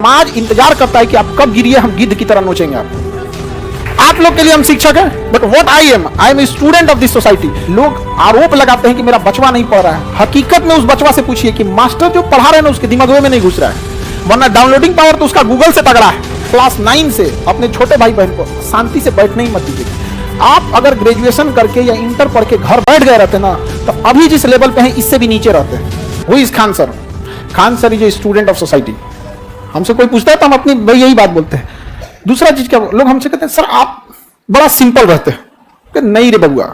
समाज इंतजार करता है कि आप कब गिरिए, हम गिद्ध की तरह नोचेंगे आप लोग के लिए हम शिक्षक हैं, but what I am a student of this society. लोग आरोप लगाते हैं कि मेरा बचवा नहीं पढ़ रहा है, हकीकत में उस बचवा से पूछिए कि मास्टर जो पढ़ा रहे हैं ना उसके दिमाग में नहीं घुस रहा है, वरना डाउनलोडिंग पावर तो उसका गूगल से तगड़ा है। क्लास 9 से अपने छोटे भाई बहन को शांति से बैठने ही मत दीजिए। आप अगर ग्रेजुएशन करके या इंटर पढ़ के घर बैठ गए रहते ना, तो अभी जिस लेवल पे हैं इससे भी नीचे रहते हैं। Who is Khan sir? Khan sir is a student of society. हमसे कोई पूछता है तो हम अपनी भाई यही बात बोलते हैं। दूसरा चीज क्या, लोग हमसे कहते हैं सर आप बड़ा सिंपल रहते हैं। कि नहीं रे बबुआ,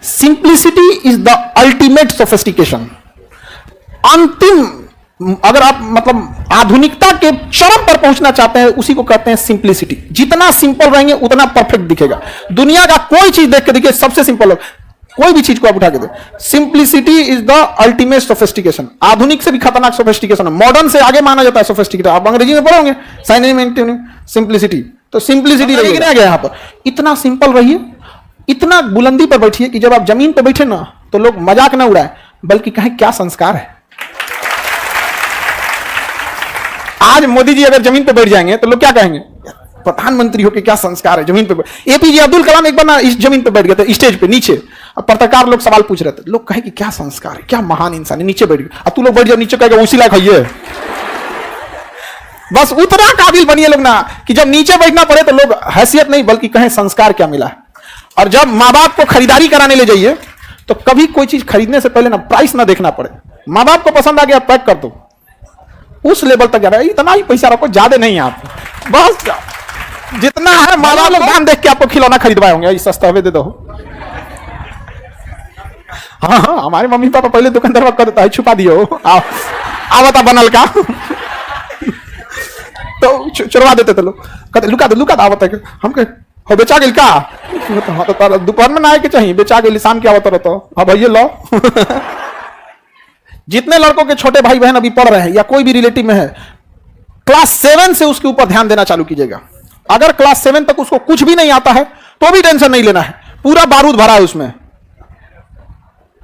simplicity is the ultimate sophistication. अंतिम, अगर आप मतलब आधुनिकता के चरम पर पहुंचना चाहते हैं, उसी को कहते हैं सिंप्लिसिटी। जितना सिंपल रहेंगे उतना परफेक्ट दिखेगा। दुनिया का कोई चीज देख के देखिए, सबसे सिंपल हो, कोई भी चीज को आप उठा के दे, simplicity is the ultimate sophistication. आधुनिक से भी खतरनाक सोफिस्टिकेशन है, मॉडर्न से आगे माना जाता है सोफिस्टिकेटेड। आप अंग्रेजी में पढ़ोगे सिंप्लिसिटी, तो सिंप्लिसिटी रहिए यहाँ पर। इतना सिंपल रहिए, इतना बुलंदी पर बैठिए कि जब आप जमीन पर बैठे ना तो लोग मजाक ना उड़ाए, बल्कि कहें क्या संस्कार है। आज मोदी जी अगर जमीन पर बैठ जाएंगे तो लोग क्या कहेंगे, प्रधानमंत्री होके क्या संस्कार है, जमीन पे। एपीजे अब्दुल कलाम एक बार ना इस जमीन पे बैठ गए थे, स्टेज पे नीचे। अब पत्रकार लोग सवाल पूछ रहे थे, लोग कहे कि क्या संस्कार है, क्या महान इंसान है, नीचे बैठ गए। अब तू लोग बैठ जाओ नीचे, कहेगा उसी लायक है। बस उतना काबिल बनिए लोग ना कि जब नीचे बैठना पड़े तो लोग हैसियत नहीं बल्कि कहें संस्कार क्या मिला है। और जब माँ बाप को खरीदारी कराने ले जाइए तो कभी कोई चीज खरीदने से पहले ना प्राइस ना देखना पड़े। माँ बाप को पसंद आ गया पैक कर दो, उस लेवल तक जा रहा है। इतना ही पैसा रखो, ज्यादा नहीं आप, बस जितना है माँ बाप लोग दाम देख के आपको खिलौना खरीदवाए होंगे, सस्ता दे दो। हाँ हाँ, हमारे मम्मी पापा पहले दुकानदार कर देता है, छुपा दियो आवता बनल का तो चुरवा देते थे लोग, कहते लुका आवत है। हम कहे हो बेचा गेल का, तो दोपहर में ना आए के चाहिए, बेचा गेल शाम के आवत रहता। हाँ भैया लो जितने लड़कों के छोटे भाई बहन अभी पढ़ रहे हैं या कोई भी रिलेटिव में है, क्लास 7 से उसके ऊपर ध्यान देना चालू कीजिएगा। अगर क्लास 7 तक उसको कुछ भी नहीं आता है तो भी टेंशन नहीं लेना है, पूरा बारूद भरा है उसमें।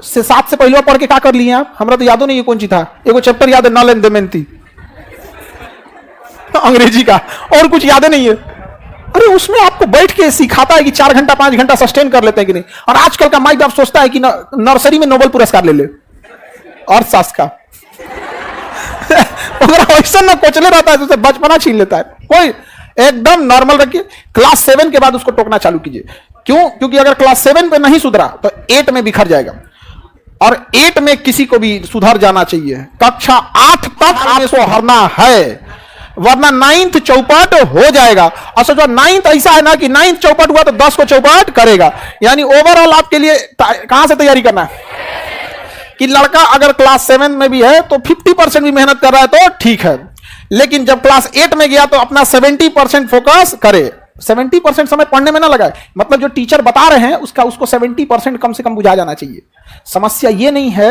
7 से पहले पढ़ के क्या कर लिए आप? हमरा तो यादों नहीं है कौन सी था, एगो चैप्टर याद है नॉलेज दमयंती अंग्रेजी का, और कुछ याद नहीं है। अरे उसमें आपको बैठ के सिखाता है कि 4 घंटा 5 घंटा सस्टेन कर लेते हैं कि नहीं। और आजकल का माई बाप सोचता है कि नर्सरी में नोबेल पुरस्कार ले ले और सास का अगर ऐसा ना कोचले रहता है तो उसे बचपना छीन लेता है। कोई एकदम नॉर्मल रखिए। क्लास 7 के बाद उसको टोकना चालू कीजिए। क्यों? क्योंकि अगर क्लास 7 पे नहीं सुधरा तो 8 में बिखर जाएगा, और 8 में किसी को भी सुधर जाना चाहिए। कक्षा 8 तक आपको हरना है, वरना 9th चौपट हो जाएगा। और सोचो 9th ऐसा है ना कि 9th चौपट हुआ तो 10 को चौपट करेगा। यानी ओवरऑल आपके लिए कहां से तैयारी करना है कि लड़का अगर क्लास 7 में भी है तो 50% भी मेहनत कर रहा है तो ठीक है, लेकिन जब क्लास 8 में गया तो अपना 70% फोकस करे। 70% समय पढ़ने में ना लगाए, मतलब जो टीचर बता रहे हैं उसको 70% कम से कम बुझा जाना चाहिए। समस्या ये नहीं है,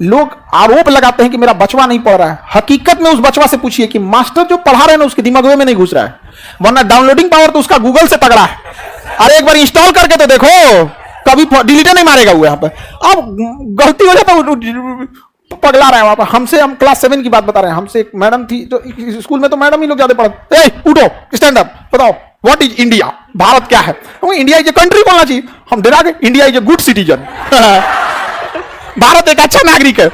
लोग आरोप लगाते हैं कि मेरा बचवा नहीं पढ़ रहा है। हकीकत में उस बचवा से पूछिए कि मास्टर जो पढ़ा रहे हैं ना उसके दिमाग में नहीं घुस रहा है, वरना डाउनलोडिंग पावर तो उसका गूगल से तगड़ा है। अरे एक बार इंस्टॉल करके तो देखो, कभी डिलीट नहीं मारेगा हुआ। यहाँ पर अब गलती हो जाता है, पगला रहे हैं वहां पर। हम क्लास 7 की बात बता रहे हैं। हमसे एक मैडम थी तो स्कूल में तो मैडम ही लोग ज्यादा पढ़ते, उठो स्टैंड अप, बताओ व्हाट इज इंडिया, भारत क्या है। इंडिया इज ए कंट्री बोलना चाहिए, हम डरा गए। India is a good citizen Bharat एक अच्छा नागरिक है।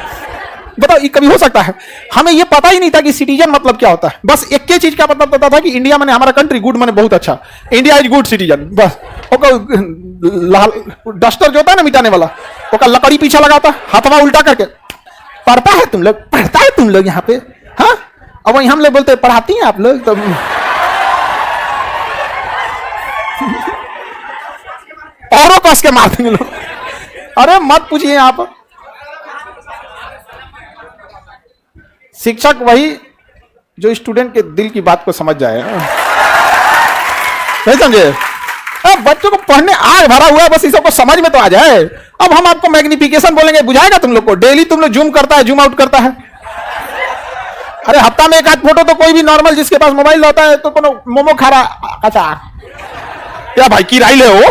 बताओ ये कभी हो सकता है? हमें ये पता ही नहीं था कि सिटीजन मतलब क्या होता है। बस एक ही चीज का पता था कि इंडिया माने हमारा कंट्री, गुड माने बहुत अच्छा, इंडिया इज गुड सिटीजन। बस डस्टर जो होता है ना मिटाने वाला, वो लकड़ी पीछे लगाता, हाथवा उल्टा करके पढ़ता है तुम लोग यहाँ पे। हाँ, अब वही हम लोग बोलते पढ़ाती हैं आप लोग तो औरों कस के मार देंगे लोग। अरे मत पूछिए आप। शिक्षक वही जो स्टूडेंट के दिल की बात को समझ जाए, नहीं समझे? बच्चों को पढ़ने आग भरा हुआ है, बस इस सबको समझ में तो आ जाए। अब हम आपको मैग्निफिकेशन बोलेंगे, बुझाएगा तुम लोग को? डेली तुम लोग जूम करता है, जूम आउट करता है। अरे हफ्ता में एक आध फोटो तो कोई भी नॉर्मल जिसके पास मोबाइल होता है तो कोनो मोमो खा रहा, अच्छा क्या भाई की राइल है वो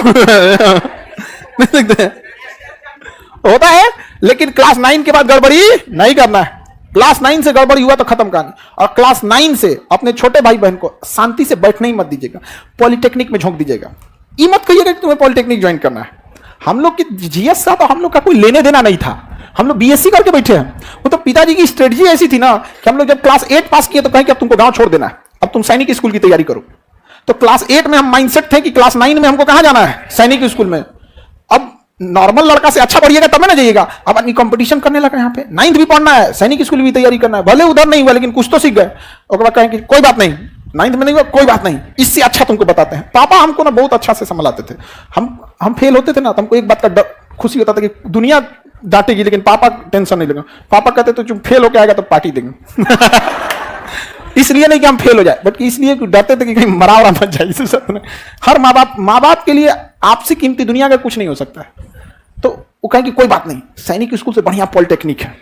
होता है। लेकिन क्लास 9 के बाद गड़बड़ी नहीं करना है। क्लास 9 से गड़बड़ हुआ तो खत्म कहानी। और क्लास 9 से अपने छोटे भाई बहन को शांति से बैठने ही मत दीजिएगा, पॉलिटेक्निक में झोंक दीजिएगा। ये मत कहिएगा कि तुम्हें पॉलिटेक्निक ज्वाइन करना है। हम लोग की जीएस का तो हम लोग का कोई लेने देना नहीं था, हम लोग बीएससी करके बैठे हैं। वो तो पिताजी की स्ट्रेटजी ऐसी थी ना कि हम लोग जब क्लास 8 पास किए तो कहें कि अब तुमको गांव छोड़ देना है, अब तुम सैनिक स्कूल की तैयारी करो। तो क्लास 8 में हम माइंडसेट थे कि क्लास 9 में हमको कहां जाना है, सैनिक स्कूल में। अब नॉर्मल लड़का से अच्छा पढ़िएगा तब ना जाइएगा। अब आदमी कंपटीशन करने लगा, यहाँ पे 9th भी पढ़ना है, सैनिक स्कूल भी तैयारी करना है, भले उधर नहीं हुआ लेकिन कुछ तो सीख गए। उसके बाद कहें कि कोई बात नहीं, 9th में नहीं हुआ कोई बात नहीं, इससे अच्छा तुमको बताते हैं। पापा हमको ना बहुत अच्छा से संभालते थे। हम फेल होते थे ना तो हमको एक बात का खुशी होता था कि दुनिया डांटेगी लेकिन पापा टेंशन नहीं लेगा। पापा कहते तो तुम फेल होके आएगा तो पार्टी देंगे। इसलिए नहीं कि हम फेल हो जाए, बल्कि इसलिए कि डरते थे कि कहीं मरा वरा मत जाए। इसी सत्य में हर माँ बाप के लिए आपसे कीमती दुनिया का कुछ नहीं हो सकता है। तो वो कहें कि कोई बात नहीं, सैनिक स्कूल से बढ़िया पॉलिटेक्निक है,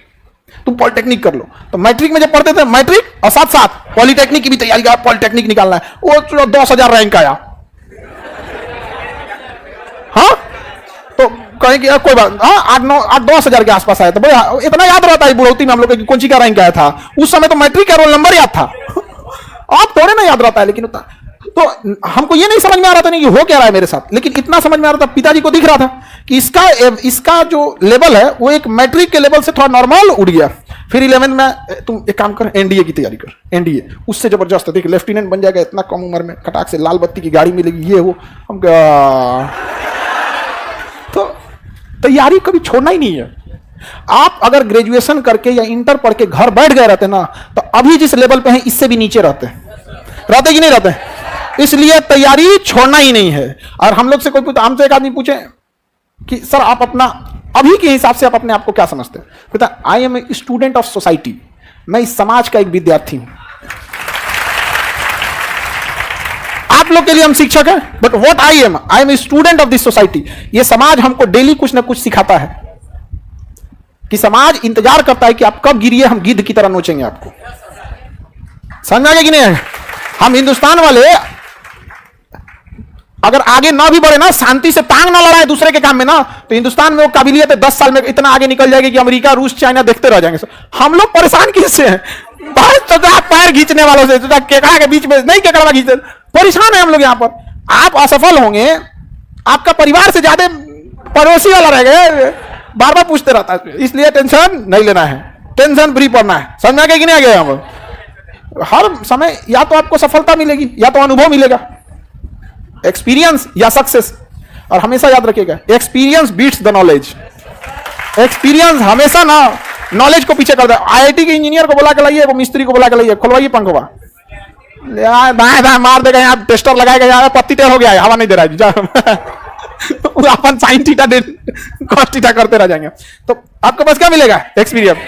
तुम पॉलिटेक्निक कर लो। तो मैट्रिक में जब पढ़ते थे मैट्रिक और साथ साथ पॉलिटेक्निक की भी तैयारी कर, पॉलिटेक्निक निकालना है। वो 10,000 रैंक आया, हाँ तो कहें कि कोई बात, हाँ 8-10,000 के आसपास आया। तो भाई इतना याद रहता है बुढ़ौती में हम लोग कौन सी का रैंक आया था। उस समय तो मैट्रिक का रोल नंबर याद था, आप थोड़े ना याद रहता है। लेकिन तो हमको ये नहीं समझ में आ रहा था नहीं कि हो क्या रहा है मेरे साथ, लेकिन इतना समझ में आ रहा था, पिताजी को दिख रहा था कि इसका जो लेवल है वो एक मैट्रिक के लेवल से थोड़ा नॉर्मल उड़ गया। फिर 11th में तुम एक काम कर, एनडीए की तैयारी कर, एनडीए उससे जबरदस्त है, लेफ्टिनेंट बन जाएगा इतना कम उम्र में, खटाक से लाल बत्ती की गाड़ी मिलेगी, ये वो। हम तो तैयारी कभी छोड़ना ही नहीं है। आप अगर ग्रेजुएशन करके या इंटर पढ़ के घर बैठ गए रहते ना तो अभी जिस लेवल पे हैं इससे भी नीचे रहते कि नहीं रहते। इसलिए तैयारी छोड़ना ही नहीं है। और हम लोग से कोई पूछे, हमसे एक आदमी पूछे कि सर आप अपना अभी के हिसाब से आप अपने आप को क्या समझते हैं, कहता I am a student of society, मैं इस समाज का एक विद्यार्थी हूं। आप लोग के लिए हम शिक्षक हैं, but what I am a student of this society. ये समाज हमको डेली कुछ ना कुछ सिखाता है कि समाज इंतजार करता है कि आप कब गिरिए, हम गिद्ध की तरह नोचेंगे आपको। समझ में आ गया कि नहीं? हम हिंदुस्तान वाले अगर आगे ना भी बढ़े ना, शांति से टांग ना लड़ाए दूसरे के काम में ना, तो हिंदुस्तान में वो काबिलियत है 10 साल में इतना आगे निकल जाएगी कि अमेरिका रूस चाइना देखते रह जाएंगे। हम लोग परेशान किससे हैं? पैर खींचने वालों से, केकड़ा के बीच में नहीं, केकड़ा खींचते परेशान है हम लोग। यहां पर आप असफल होंगे, आपका परिवार से ज्यादा पड़ोसी वाला रह गए, बार बार पूछते रहता है। इसलिए टेंशन नहीं लेना है, टेंशन फ्री पड़ना है। समझा कि नहीं आ गया? हम हर समय या तो आपको सफलता मिलेगी या तो अनुभव मिलेगा, एक्सपीरियंस या सक्सेस। और हमेशा याद रखिएगा, experience beats the knowledge. Experience हमेशा ना नॉलेज को पीछे कर दे। आईआईटी के इंजीनियर को बुला के लाइए, वो मिस्त्री को बुला के लाइए, खुलवाइए पंखों दाएं दाएं मार देगा, यहाँ टेस्टर लगाएगा, यहाँ पत्ती टेढ़ हो गया है, हवा नहीं दे रहा है, अपन साइन थीटा कॉस थीटा करते रह जाएंगे। तो आपके पास क्या मिलेगा? एक्सपीरियंस।